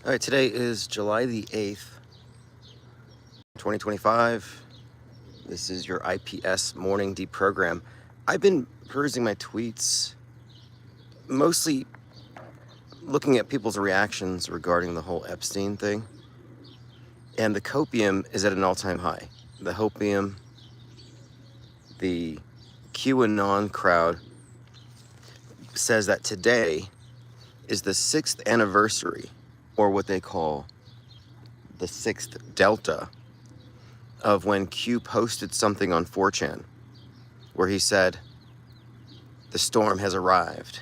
All right, today is July the 8th, 2025. This is your Ips Morning Deprogram. I've been perusing my tweets, mostly looking at people's reactions regarding the whole Epstein thing. And the copium is at an all-time high. The hopium, the QAnon crowd says that today is the 6th anniversary, or what they call the 6th Delta, of when Q posted something on 4chan where he said, the storm has arrived.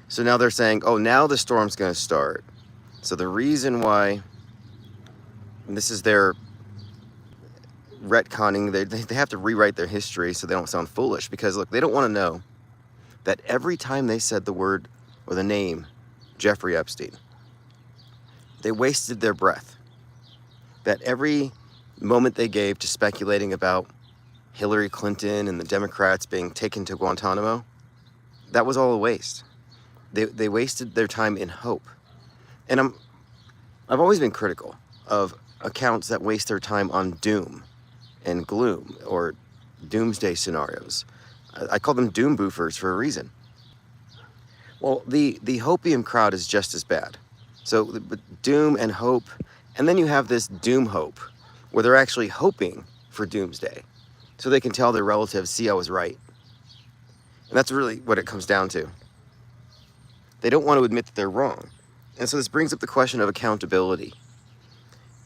So now they're saying, oh, now the storm's going to start. So the reason why, and this is their retconning, they have to rewrite their history so they don't sound foolish, because look, they don't want to know that every time they said the word or the name Jeffrey Epstein, they wasted their breath. That every moment they gave to speculating about Hillary Clinton and the Democrats being taken to Guantanamo, that was all a waste. They wasted their time in hope. And I've always been critical of accounts that waste their time on doom and gloom or doomsday scenarios. I call them doom boofers for a reason. Well, the hopium crowd is just as bad. So doom and hope, and then you have this doom hope, where they're actually hoping for doomsday, so they can tell their relatives, see, I was right. And that's really what it comes down to. They don't want to admit that they're wrong. And so this brings up the question of accountability.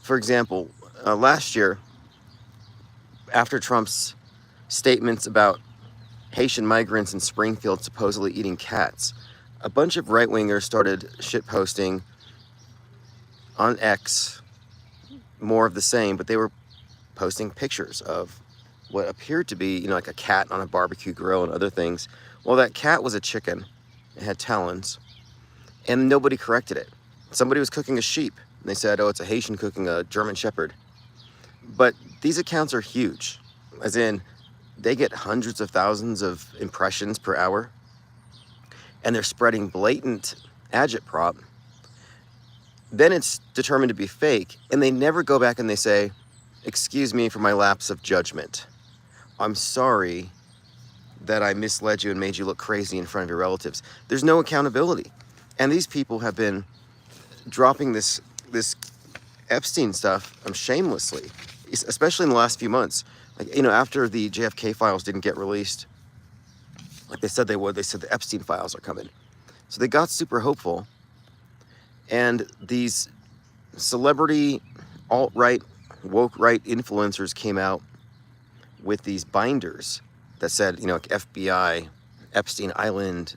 For example, last year, after Trump's statements about Haitian migrants in Springfield supposedly eating cats, a bunch of right-wingers started shitposting on X, more of the same, but they were posting pictures of what appeared to be, like a cat on a barbecue grill and other things. Well, that cat was a chicken. It had talons, and nobody corrected it. Somebody was cooking a sheep, and they said, oh, it's a Haitian cooking a German Shepherd. But these accounts are huge, as in they get hundreds of thousands of impressions per hour, and they're spreading blatant agitprop. Then it's determined to be fake, and they never go back and they say, excuse me for my lapse of judgment. I'm sorry that I misled you and made you look crazy in front of your relatives. There's no accountability. And these people have been dropping this Epstein stuff shamelessly, especially in the last few months. After the JFK files didn't get released, like they said they would, they said the Epstein files are coming. So they got super hopeful. And these celebrity alt-right, woke-right influencers came out with these binders that said, like FBI, Epstein Island,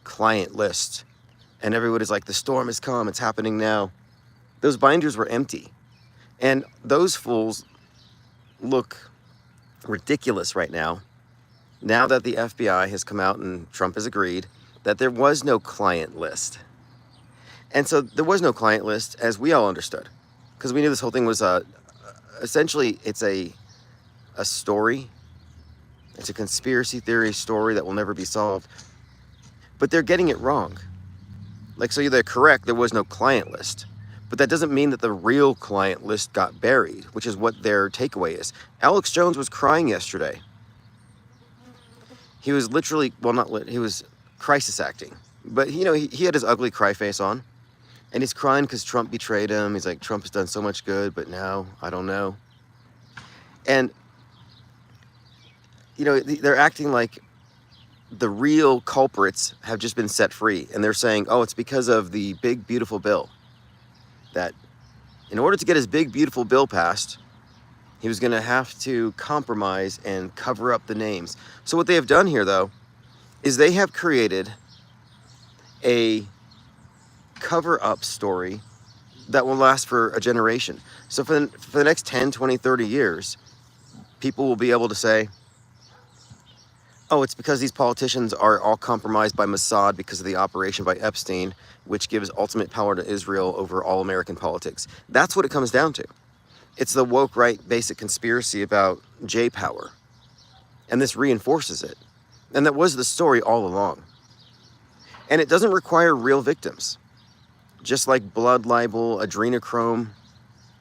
client list. And everybody's like, the storm has come, it's happening now. Those binders were empty. And those fools look ridiculous right now that the FBI has come out and Trump has agreed that there was no client list. And so there was no client list, as we all understood, because we knew this whole thing was essentially it's a story. It's a conspiracy theory story that will never be solved. But they're getting it wrong. So they're correct, there was no client list. But that doesn't mean that the real client list got buried, which is what their takeaway is. Alex Jones was crying yesterday. He was literally, he was crisis acting. But, he had his ugly cry face on. And he's crying because Trump betrayed him. He's like, Trump has done so much good, but now, I don't know. And, they're acting like the real culprits have just been set free. And they're saying, oh, it's because of the big, beautiful bill. That in order to get his big, beautiful bill passed, he was going to have to compromise and cover up the names. So what they have done here, though, is they have created a cover-up story that will last for a generation. So for the next 10, 20, 30 years, people will be able to say, oh, it's because these politicians are all compromised by Mossad because of the operation by Epstein, which gives ultimate power to Israel over all American politics. That's what it comes down to. It's the woke right basic conspiracy about J-power. And this reinforces it. And that was the story all along. And it doesn't require real victims. just like blood libel, adrenochrome,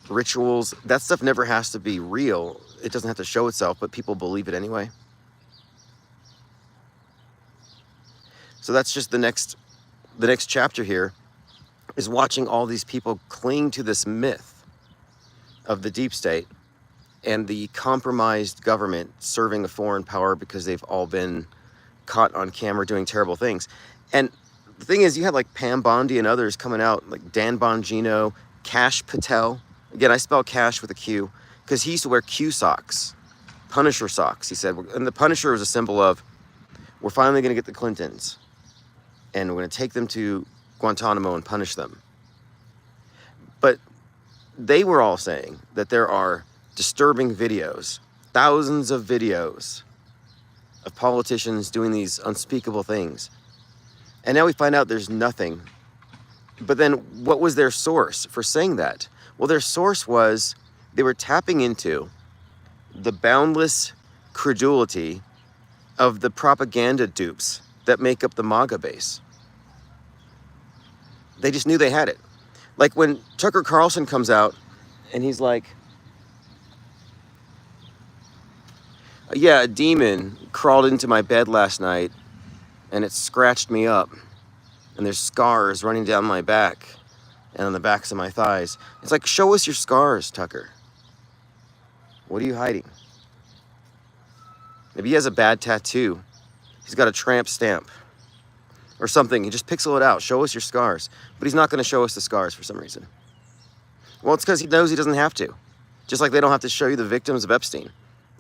rituals, that stuff never has to be real. It doesn't have to show itself, but people believe it anyway. So that's just the next chapter here, is watching all these people cling to this myth of the deep state and the compromised government serving a foreign power because they've all been caught on camera doing terrible things. And the thing is, you had like Pam Bondi and others coming out, like Dan Bongino, Kash Patel. Again, I spell Cash with a Q because he used to wear Q socks, Punisher socks, he said. And the Punisher was a symbol of, we're finally going to get the Clintons and we're going to take them to Guantanamo and punish them. But they were all saying that there are disturbing videos, thousands of videos of politicians doing these unspeakable things. And now we find out there's nothing. But then what was their source for saying that? Well, their source was they were tapping into the boundless credulity of the propaganda dupes that make up the MAGA base. They just knew they had it. Like when Tucker Carlson comes out and he's like, yeah, a demon crawled into my bed last night and it scratched me up. And there's scars running down my back and on the backs of my thighs. It's like, show us your scars, Tucker. What are you hiding? Maybe he has a bad tattoo. He's got a tramp stamp or something. You just pixel it out. Show us your scars. But he's not going to show us the scars for some reason. Well, it's because he knows he doesn't have to. Just like they don't have to show you the victims of Epstein.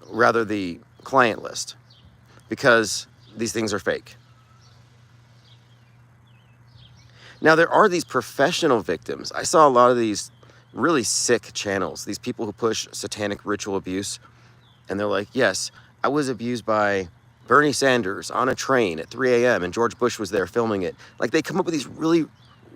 Rather, the client list. Because these things are fake. Now, there are these professional victims. I saw a lot of these really sick channels. These people who push satanic ritual abuse. And they're like, yes, I was abused by Bernie Sanders on a train at 3 a.m. and George Bush was there filming it. Like, they come up with these really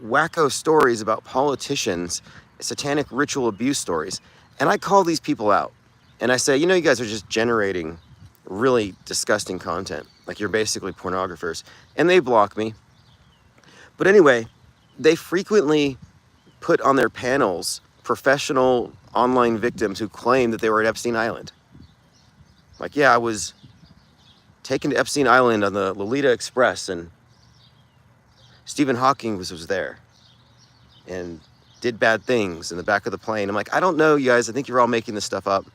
wacko stories about politicians, satanic ritual abuse stories. And I call these people out. And I say, you know, you guys are just generating really disgusting content. Like, you're basically pornographers. And they block me. But anyway, they frequently put on their panels professional online victims who claim that they were at Epstein Island. Like, yeah, I was taken to Epstein Island on the Lolita Express and Stephen Hawking was there and did bad things in the back of the plane. I'm like, I don't know, you guys. I think you're all making this stuff up.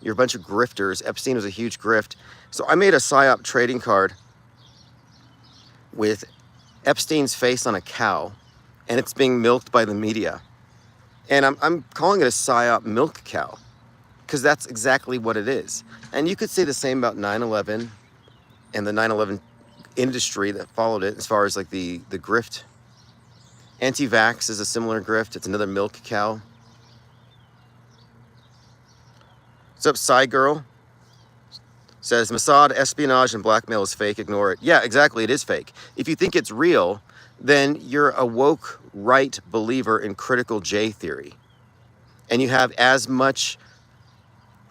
You're a bunch of grifters. Epstein was a huge grift. So I made a PSYOP trading card with Epstein's face on a cow, and it's being milked by the media. And I'm calling it a PSYOP milk cow, because that's exactly what it is. And you could say the same about 9/11 and the 9/11 industry that followed it, as far as like the grift. Anti-vax is a similar grift. It's another milk cow. What's up, Psy Girl? Says, Mossad, espionage, and blackmail is fake. Ignore it. Yeah, exactly. It is fake. If you think it's real, then you're a woke right believer in critical J theory. And you have as much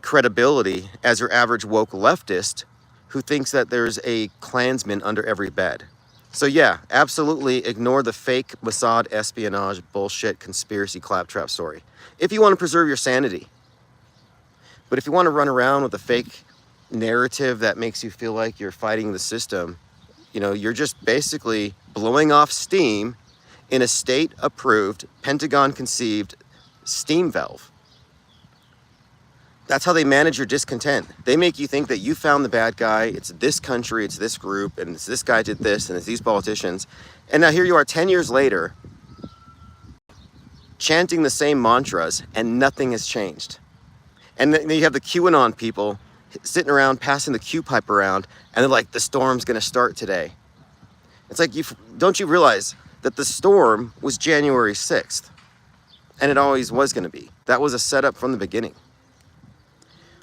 credibility as your average woke leftist who thinks that there's a Klansman under every bed. So yeah, absolutely ignore the fake Mossad espionage bullshit conspiracy claptrap story. If you want to preserve your sanity. But if you want to run around with a fake narrative that makes you feel like you're fighting the system, you know, you're just basically blowing off steam in a state-approved, Pentagon-conceived steam valve. That's how they manage your discontent. They make you think that you found the bad guy, it's this country, it's this group, and it's this guy did this, and it's these politicians. And now here you are 10 years later, chanting the same mantras, and nothing has changed. And then you have the QAnon people sitting around, passing the Q pipe around, and they're like, the storm's gonna start today. It's like, don't you realize that the storm was January 6th? And it always was gonna be. That was a setup from the beginning.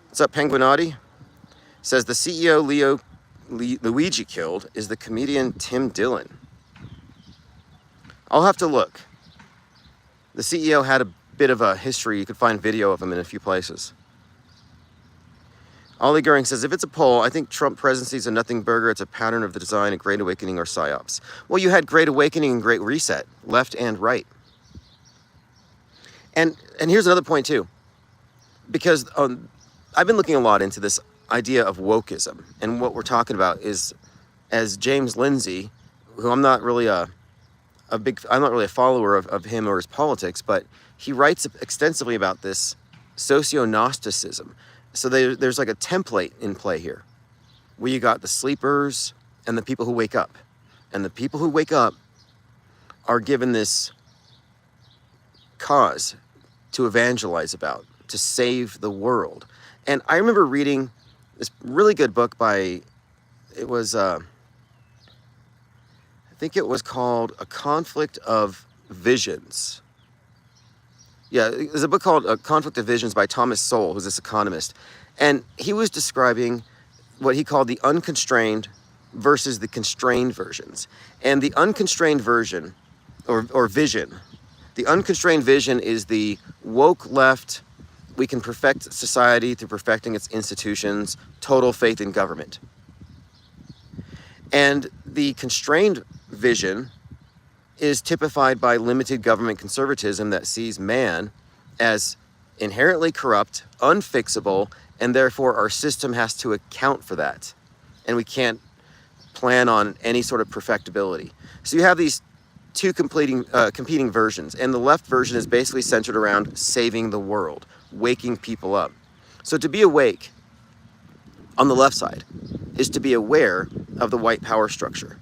What's up, Penguinotti? Says the CEO Luigi killed is the comedian Tim Dillon. I'll have to look. The CEO had a bit of a history. You could find video of him in a few places. Ollie Goering says, if it's a poll, I think Trump presidency is a nothing burger. It's a pattern of the design of Great Awakening or PSYOPs. Well, you had Great Awakening and Great Reset, left and right. And here's another point too, because I've been looking a lot into this idea of wokeism, and what we're talking about is, as James Lindsay, who I'm not really a follower of him or his politics, but he writes extensively about this socio-Gnosticism. So there's like a template in play here, where you got the sleepers and the people who wake up. And the people who wake up are given this cause to evangelize about, to save the world. And I remember reading this really good book by, it was, I think it was called A Conflict of Visions. Yeah, there's a book called A Conflict of Visions by Thomas Sowell, who's this economist. And he was describing what he called the unconstrained versus the constrained versions. And the unconstrained version, or vision, the unconstrained vision is the woke left, we can perfect society through perfecting its institutions, total faith in government. And the constrained vision is typified by limited government conservatism that sees man as inherently corrupt, unfixable, and therefore our system has to account for that. And we can't plan on any sort of perfectibility. So you have these two competing versions, and the left version is basically centered around saving the world, waking people up. So to be awake on the left side is to be aware of the white power structure,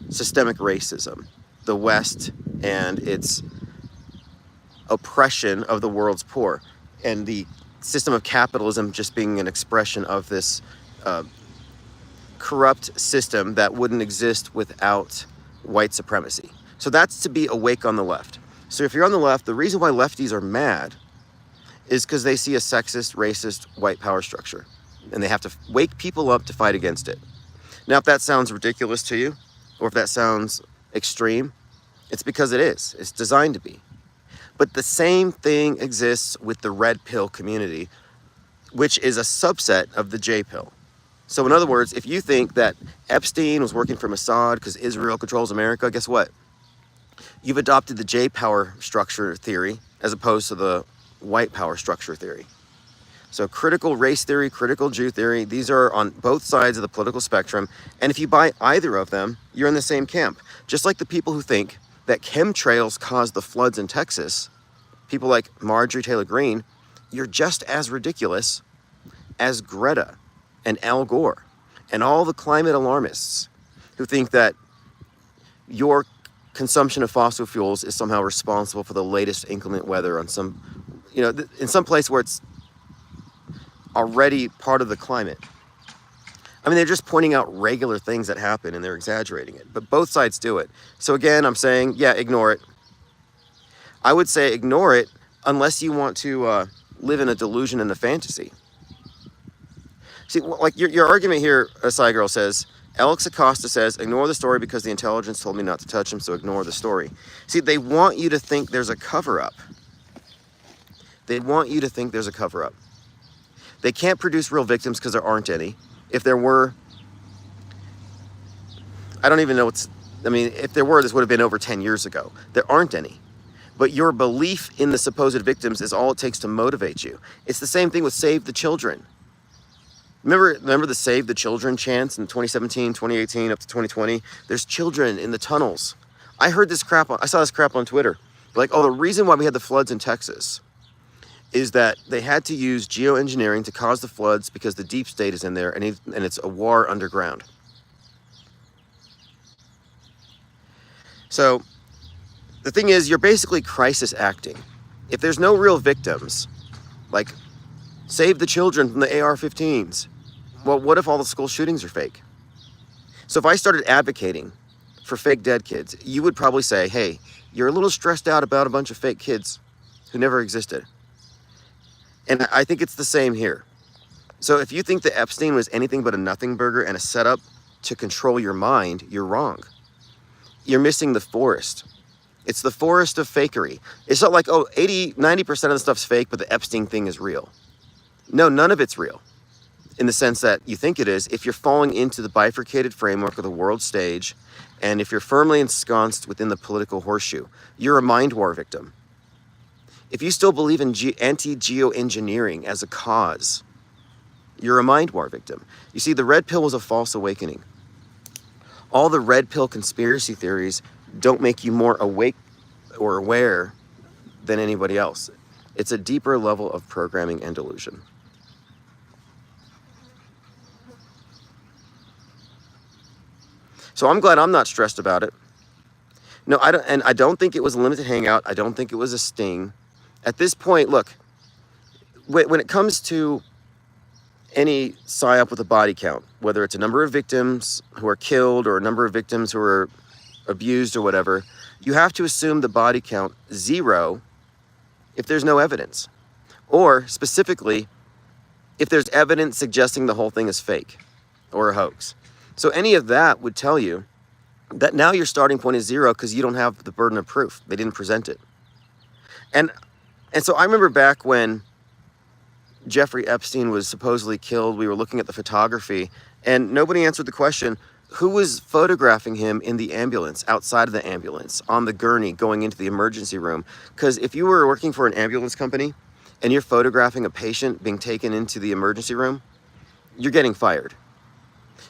systemic racism, the West and its oppression of the world's poor, and the system of capitalism just being an expression of this corrupt system that wouldn't exist without white supremacy. So that's to be awake on the left. So if you're on the left, the reason why lefties are mad is because they see a sexist, racist, white power structure, and they have to wake people up to fight against it. Now, if that sounds ridiculous to you, or if that sounds extreme, it's because it is. It's designed to be. But the same thing exists with the red pill community, which is a subset of the J pill. So in other words, if you think that Epstein was working for Mossad because Israel controls America, guess what? You've adopted the J power structure theory as opposed to the white power structure theory. So critical race theory, critical Jew theory, these are on both sides of the political spectrum. And if you buy either of them, you're in the same camp. Just like the people who think that chemtrails caused the floods in Texas, people like Marjorie Taylor Greene, you're just as ridiculous as Greta and Al Gore and all the climate alarmists who think that your consumption of fossil fuels is somehow responsible for the latest inclement weather on some, in some place where it's already part of the climate. I mean, they're just pointing out regular things that happen and they're exaggerating it, but both sides do it. So again, I'm saying, yeah, ignore it. I would say ignore it unless you want to live in a delusion and a fantasy. See, like your argument here, Asai Girl says, Alex Acosta says, ignore the story because the intelligence told me not to touch him, so ignore the story. See, they want you to think there's a cover-up. They want you to think there's a cover-up. They can't produce real victims because there aren't any. If there were, I don't even know if there were, this would have been over 10 years ago. There aren't any. But your belief in the supposed victims is all it takes to motivate you. It's the same thing with Save the Children. Remember the Save the Children chants in 2017, 2018, up to 2020? There's children in the tunnels. I saw this crap on Twitter. Like, the reason why we had the floods in Texas is that they had to use geoengineering to cause the floods because the deep state is in there and it's a war underground. So the thing is, you're basically crisis acting. If there's no real victims, like Save the Children from the AR-15s, well, what if all the school shootings are fake? So if I started advocating for fake dead kids, you would probably say, hey, you're a little stressed out about a bunch of fake kids who never existed. And I think it's the same here. So if you think that Epstein was anything but a nothing burger and a setup to control your mind, you're wrong. You're missing the forest. It's the forest of fakery. It's not like, 90% of the stuff's fake, but the Epstein thing is real. No, none of it's real in the sense that you think it is if you're falling into the bifurcated framework of the world stage and if you're firmly ensconced within the political horseshoe. You're a mind war victim. If you still believe in anti-geoengineering as a cause, you're a mind war victim. You see, the red pill was a false awakening. All the red pill conspiracy theories don't make you more awake or aware than anybody else. It's a deeper level of programming and delusion. So I'm glad I'm not stressed about it. No, I don't think it was a limited hangout. I don't think it was a sting. At this point, look, when it comes to any psyop with a body count, whether it's a number of victims who are killed or a number of victims who are abused or whatever, you have to assume the body count 0 if there's no evidence. Or specifically, if there's evidence suggesting the whole thing is fake or a hoax. So any of that would tell you that now your starting point is 0 because you don't have the burden of proof. They didn't present it. And so I remember back when Jeffrey Epstein was supposedly killed, we were looking at the photography, and nobody answered the question, who was photographing him in the ambulance, outside of the ambulance, on the gurney going into the emergency room? Because if you were working for an ambulance company and you're photographing a patient being taken into the emergency room, you're getting fired.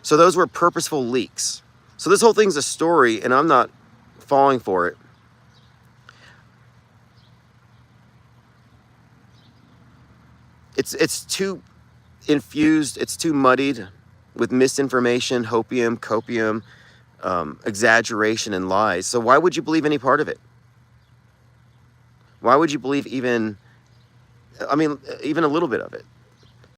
So those were purposeful leaks. So this whole thing's a story, and I'm not falling for it. It's too infused, it's too muddied with misinformation, hopium, copium, exaggeration, and lies. So why would you believe any part of it? Why would you believe even a little bit of it?